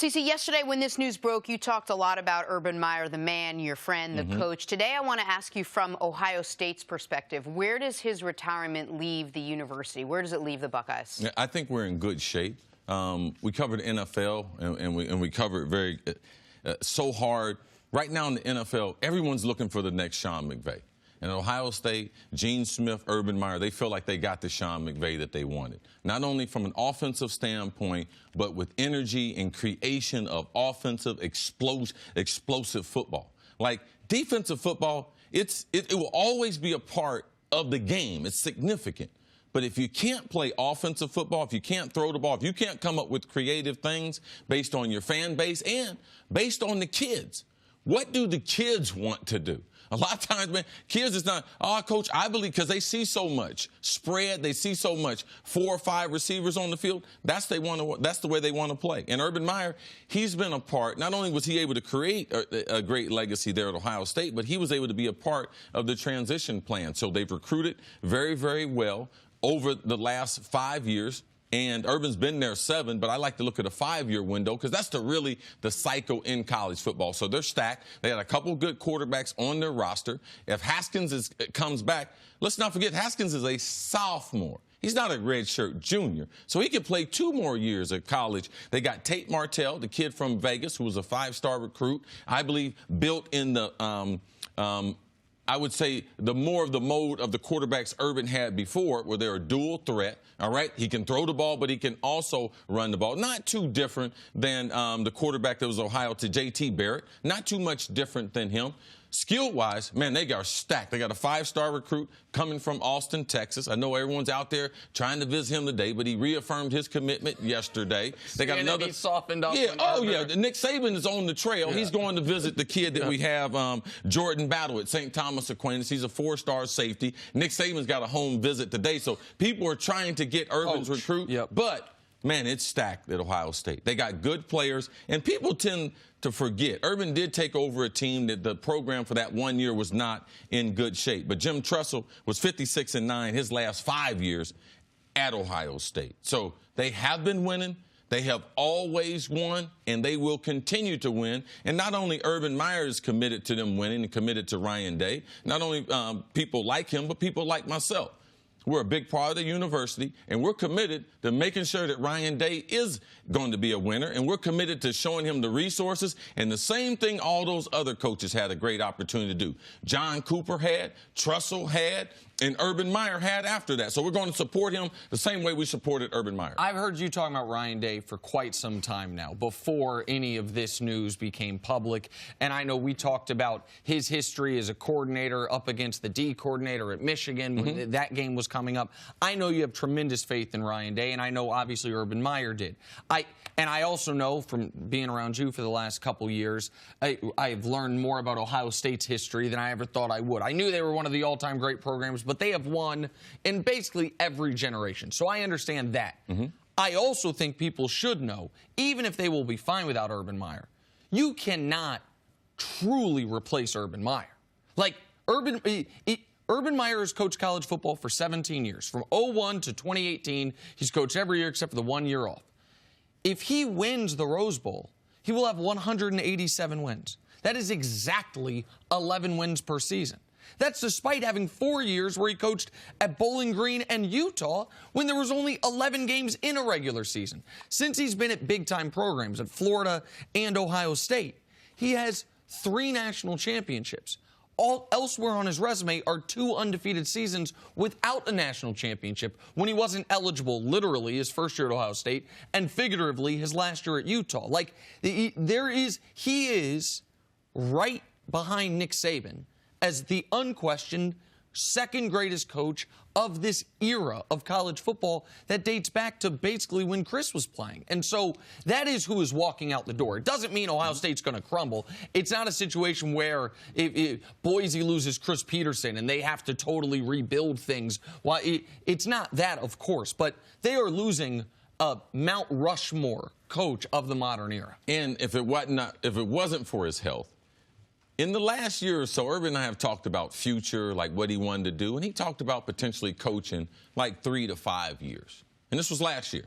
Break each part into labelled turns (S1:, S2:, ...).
S1: CC, yesterday when this news broke, you talked a lot about Urban Meyer, the man, your friend, the coach. Today I want to ask you from Ohio State's perspective, where does his retirement leave the university? Where does it leave the Buckeyes?
S2: I think we're in good shape. We covered NFL, and we covered very so hard. Right now in the NFL, everyone's looking for the next Sean McVay. And Ohio State, Gene Smith, Urban Meyer, they feel like they got the Sean McVay that they wanted. Not only from an offensive standpoint, but with energy and creation of offensive, explosive football. Like defensive football, it will always be a part of the game. It's significant. But if you can't play offensive football, if you can't throw the ball, if you can't come up with creative things based on your fan base and based on the kids, what do the kids want to do? A lot of times, man, kids is not, oh, coach, I believe, because they see so much spread, they see so much 4 or 5 receivers on the field. That's the way they want to play. And Urban Meyer, he's been a part. Not only was he able to create a great legacy there at Ohio State, but he was able to be a part of the transition plan. So they've recruited very, very well over the last 5 years. And Urban's been there 7, but I like to look at a 5-year window because that's really the cycle in college football. So they're stacked. They had a couple good quarterbacks on their roster. If Haskins comes back, let's not forget Haskins is a sophomore. He's not a redshirt junior. So he could play 2 more years at college. They got Tate Martell, the kid from Vegas, who was a 5-star recruit, I believe built in the I would say the more of the mode of the quarterbacks Urban had before, where they're a dual threat. All right, he can throw the ball, but he can also run the ball. Not too different than the quarterback that was Ohio to J.T. Barrett. Not too much different than him. Skill-wise, man, they got stacked. They got a 5-star recruit coming from Austin, Texas. I know everyone's out there trying to visit him today, but he reaffirmed his commitment yesterday. They got another. He softened up. Yeah. Oh, yeah. Nick Saban is on the trail. Yeah. He's going to visit the kid that we have, Jordan Battle at St. Thomas Aquinas. He's a 4-star safety. Nick Saban's got a home visit today, so people are trying to get Urban's recruit. Yep. But man, it's stacked at Ohio State. They got good players, and people tend to forget. Urban did take over a team that the program for that 1 year was not in good shape. But Jim Tressel was 56-9 his last 5 years at Ohio State. So they have been winning. They have always won, and they will continue to win. And not only Urban Meyer is committed to them winning and committed to Ryan Day, not only people like him, but people like myself. We're a big part of the university, and we're committed to making sure that Ryan Day is going to be a winner, and we're committed to showing him the resources, and the same thing all those other coaches had a great opportunity to do. John Cooper had, Tressel had, and Urban Meyer had after that. So we're going to support him the same way we supported Urban Meyer.
S3: I've heard you talking about Ryan Day for quite some time now, before any of this news became public. And I know we talked about his history as a coordinator up against the D coordinator at Michigan when that game was coming up. I know you have tremendous faith in Ryan Day, and I know obviously Urban Meyer did. I also know from being around you for the last couple years, I've learned more about Ohio State's history than I ever thought I would. I knew they were one of the all-time great programs, but they have won in basically every generation. So I understand that. I also think people should know, even if they will be fine without Urban Meyer, you cannot truly replace Urban Meyer. Like, Urban Meyer has coached college football for 17 years. From 2001 to 2018, he's coached every year except for the 1 year off. If he wins the Rose Bowl, he will have 187 wins. That is exactly 11 wins per season. That's despite having 4 years where he coached at Bowling Green and Utah when there was only 11 games in a regular season. Since he's been at big-time programs at Florida and Ohio State, he has 3 national championships. All elsewhere on his resume are 2 undefeated seasons without a national championship when he wasn't eligible, literally, his first year at Ohio State, and figuratively, his last year at Utah. Like, he is right behind Nick Saban as the unquestioned second greatest coach of this era of college football that dates back to basically when Cris was playing. And so that is who is walking out the door. It doesn't mean Ohio State's going to crumble. It's not a situation where if Boise loses Chris Peterson and they have to totally rebuild things. Well, it's not that, of course, but they are losing a Mount Rushmore coach of the modern era.
S2: And if it wasn't for his health, in the last year or so, Urban and I have talked about future, like what he wanted to do, and he talked about potentially coaching like 3 to 5 years. And this was last year.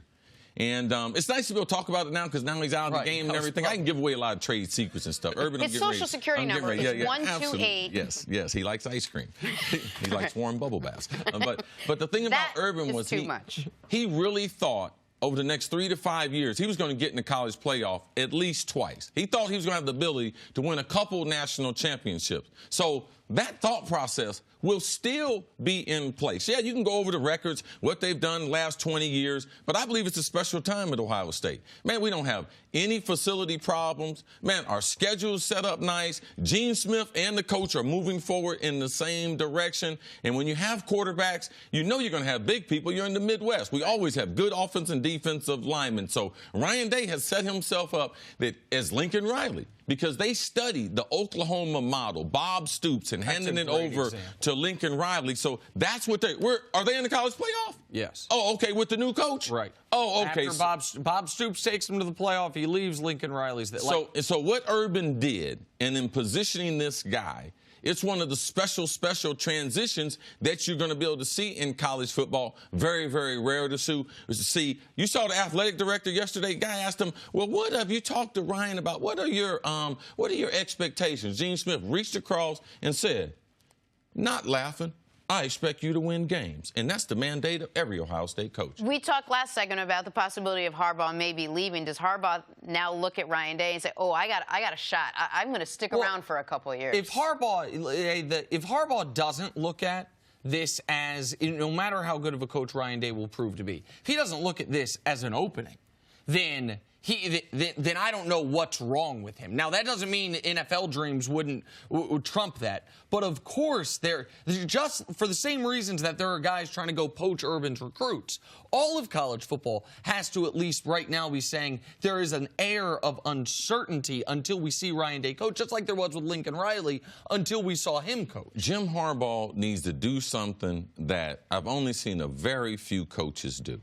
S2: And it's nice to be able to talk about it now because now he's out of the game and everything. I can give away a lot of trade secrets and stuff. Urban,
S1: his social security number is 128.
S2: Yes, he likes ice cream. He likes warm bubble baths. But the thing about Urban was he really thought over the next 3 to 5 years, he was going to get in the college playoff at least twice. He thought he was going to have the ability to win a couple national championships. So that thought process will still be in place. Yeah, you can go over the records, what they've done the last 20 years, but I believe it's a special time at Ohio State. Man, we don't have any facility problems. Man, our schedule's set up nice. Gene Smith and the coach are moving forward in the same direction. And when you have quarterbacks, you know you're going to have big people. You're in the Midwest. We always have good offense and defensive linemen. So Ryan Day has set himself up that as Lincoln Riley, because they studied the Oklahoma model, Bob Stoops, and handing it over to Lincoln Riley. So that's what are they in the college playoff?
S3: Yes.
S2: Oh, okay, with the new coach?
S3: Right.
S2: Oh, okay.
S3: After Bob Stoops takes them to the playoff, he leaves Lincoln Riley's there.
S2: So what Urban did, and in positioning this guy, it's one of the special transitions that you're going to be able to see in college football. Very, very rare to see. You saw the athletic director yesterday. Guy asked him, well, what have you talked to Ryan about? What are your expectations? Gene Smith reached across and said, not laughing, I expect you to win games. And that's the mandate of every Ohio State coach.
S1: We talked last segment about the possibility of Harbaugh maybe leaving. Does Harbaugh now look at Ryan Day and say, oh, I got a shot. I'm going to stick around for a couple of years?
S3: If Harbaugh doesn't look at this as, no matter how good of a coach Ryan Day will prove to be, if he doesn't look at this as an opening, then I don't know what's wrong with him. Now, that doesn't mean NFL dreams would trump that. But, of course, they're just for the same reasons that there are guys trying to go poach Urban's recruits. All of college football has to at least right now be saying there is an air of uncertainty until we see Ryan Day coach, just like there was with Lincoln Riley until we saw him coach.
S2: Jim Harbaugh needs to do something that I've only seen a very few coaches do.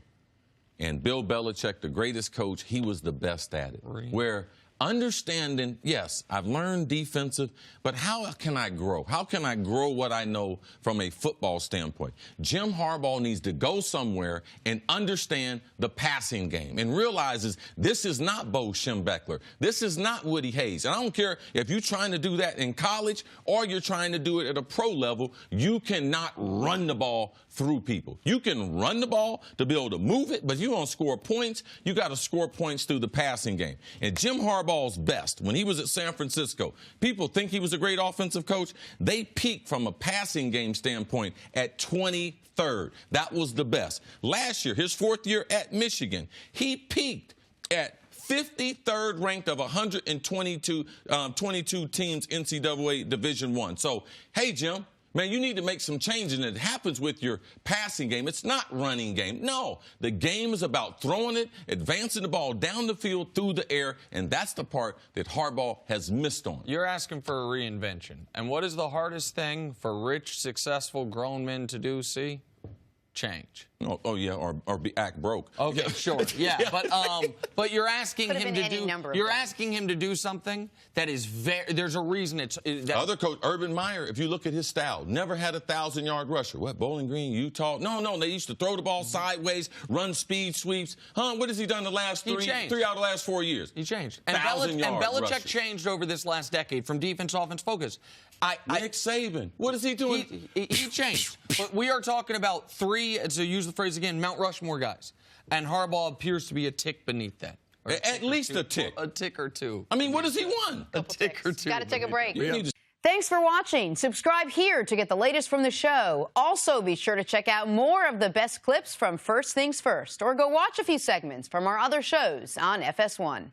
S2: And Bill Belichick, the greatest coach, he was the best at it. Really? Where understanding, yes, I've learned defensive, but how can I grow? How can I grow what I know from a football standpoint? Jim Harbaugh needs to go somewhere and understand the passing game and realizes this is not Bo Schembechler. This is not Woody Hayes. And I don't care if you're trying to do that in college or you're trying to do it at a pro level, you cannot run the ball through people. You can run the ball to be able to move it, but if you want to score points, you got to score points through the passing game. And Jim Harbaugh's best, when he was at San Francisco, people think he was a great offensive coach. They peaked from a passing game standpoint at 23rd. That was the best. Last year, his 4th year at Michigan, he peaked at 53rd ranked of 122 teams NCAA Division I. So, hey, Jim, man, you need to make some changes, and it happens with your passing game. It's not running game. No, the game is about throwing it, advancing the ball down the field through the air, and that's the part that Harbaugh has missed on.
S3: You're asking for a reinvention. And what is the hardest thing for rich, successful, grown men to do, see? Change.
S2: Oh yeah, or act broke.
S3: Okay, sure. Yeah, but you're asking him to do. You're asking him to do something that is very. There's a reason it's.
S2: Other coach, Urban Meyer, if you look at his style, never had a 1,000-yard rusher. What, Bowling Green, Utah? No, they used to throw the ball sideways, run speed sweeps. What has he done the last three out of the last 4 years?
S3: He changed. And Belichick changed over this last decade from defense to offense focus.
S2: Nick Saban, what is he doing?
S3: He changed. But we are talking about 3, to use the phrase again, Mount Rushmore guys. And Harbaugh appears to be a tick beneath that.
S2: At least a tick.
S3: A tick or two.
S2: I mean, what does he want?
S3: A tick or two.
S1: Got to take a break. Thanks for watching. Subscribe here to get the latest from the show. Also, be sure to check out more of the best clips from First Things First, or go watch a few segments from our other shows on FS1.